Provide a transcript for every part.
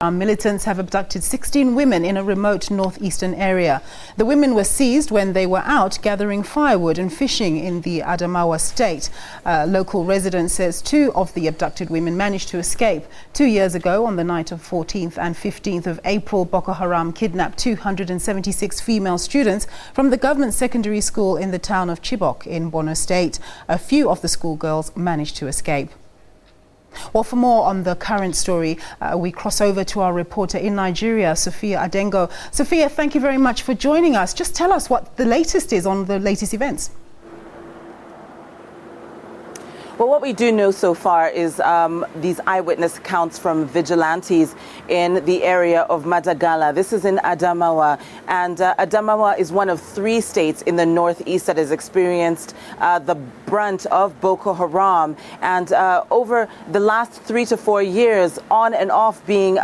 Our militants have abducted 16 women in a remote northeastern area. The women were seized when they were out gathering firewood and fishing in the Adamawa state. Local resident says 2 of the abducted women managed to escape. 2 years ago, on the night of 14th and 15th of April, Boko Haram kidnapped 276 female students from the government secondary school in the town of Chibok in Borno State. A few of the schoolgirls managed to escape. Well, for more on the current story, we cross over to our reporter in Nigeria, Sophia Adengo. Sophia, thank you very much for joining us. Just tell us what the latest is on the latest events. Well, what we do know so far is these eyewitness accounts from vigilantes in the area of Madagala. This is in Adamawa, and Adamawa is one of 3 states in the northeast that has experienced the brunt of Boko Haram, and over the last 3 to 4 years, on and off being,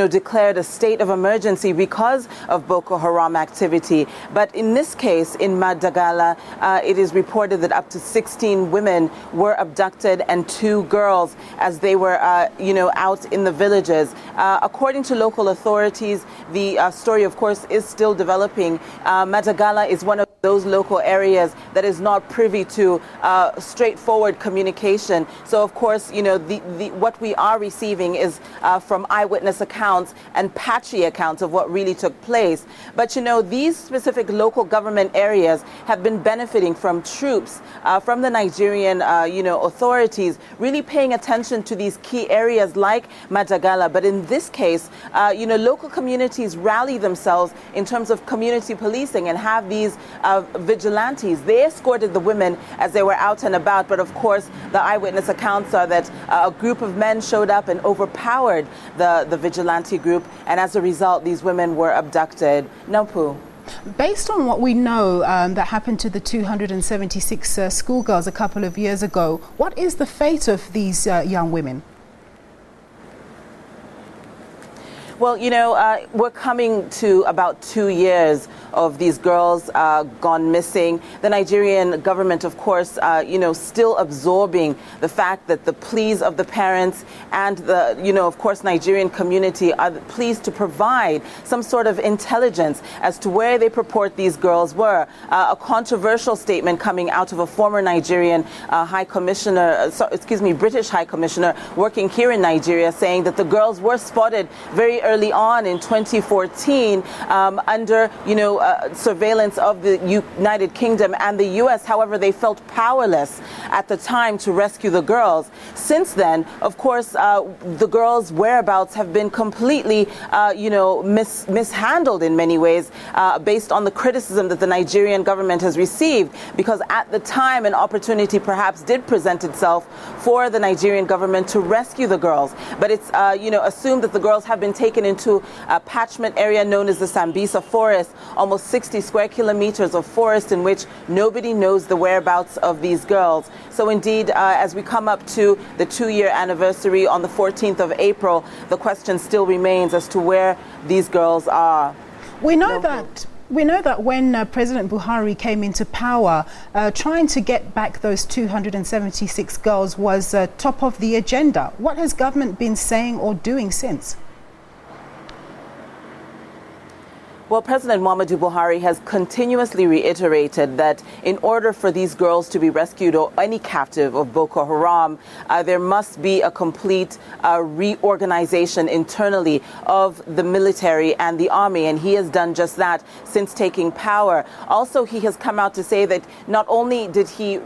declared a state of emergency because of Boko Haram activity. But in this case, in Madagala, it is reported that up to 16 women were abducted and 2 girls as they were, out in the villages. According to local authorities, the story, of course, is still developing. Madagala is one of those local areas that is not privy to straightforward communication. So, of course, what we are receiving is from eyewitness accounts and patchy accounts of what really took place. But, these specific local government areas have been benefiting from troops from the Nigerian, authorities really paying attention to these key areas like Madagala. But in this case, local communities rally themselves in terms of community policing and have these vigilantes. They escorted the women as they were out and about, but of course the eyewitness accounts are that a group of men showed up and overpowered the vigilante group, and as a result these women were abducted. Nampu. Based on what we know that happened to the 276 schoolgirls a couple of years ago, what is the fate of these young women? Well, we're coming to about 2 years of these girls gone missing. The Nigerian government, of course, still absorbing the fact that the pleas of the parents and the, of course, Nigerian community are pleased to provide some sort of intelligence as to where they purport these girls were. A controversial statement coming out of a former Nigerian British High Commissioner working here in Nigeria, saying that the girls were spotted very early on in 2014 under, surveillance of the United Kingdom and the U.S. However, they felt powerless at the time to rescue the girls. Since then, of course, the girls' whereabouts have been completely, mishandled in many ways based on the criticism that the Nigerian government has received, because at the time an opportunity perhaps did present itself for the Nigerian government to rescue the girls. But it's, assumed that the girls have been taken into a catchment area known as the SABC forest, almost 60 square kilometers of forest in which nobody knows the whereabouts of these girls. So indeed, as we come up to the 2-year anniversary on the 14th of April, the question still remains as to where these girls are. We know that when President Buhari came into power, trying to get back those 276 girls was top of the agenda. What has government been saying or doing since? Well, President Muhammadu Buhari has continuously reiterated that in order for these girls to be rescued, or any captive of Boko Haram, there must be a complete reorganization internally of the military and the army, and he has done just that since taking power. Also, he has come out to say that not only did he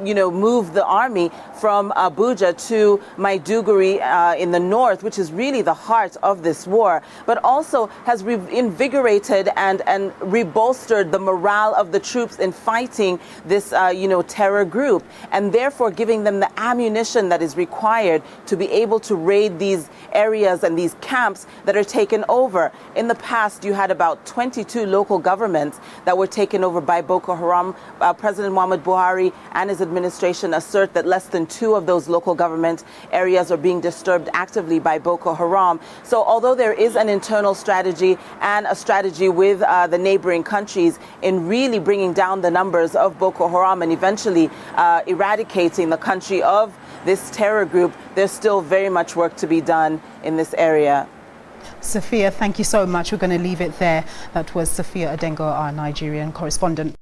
move the army from Abuja to Maiduguri in the north, which is really the heart of this war, but also has reinvigorated and rebolstered the morale of the troops in fighting this, terror group, and therefore giving them the ammunition that is required to be able to raid these areas and these camps that are taken over. In the past, you had about 22 local governments that were taken over by Boko Haram. President Muhammad Buhari and his administration assert that less than 2 of those local government areas are being disturbed actively by Boko Haram. So although there is an internal strategy and a strategy with the neighboring countries in really bringing down the numbers of Boko Haram and eventually eradicating the country of this terror group, there's still very much work to be done in this area. Sophia, thank you so much. We're going to leave it there. That was Sophia Adengo, our Nigerian correspondent.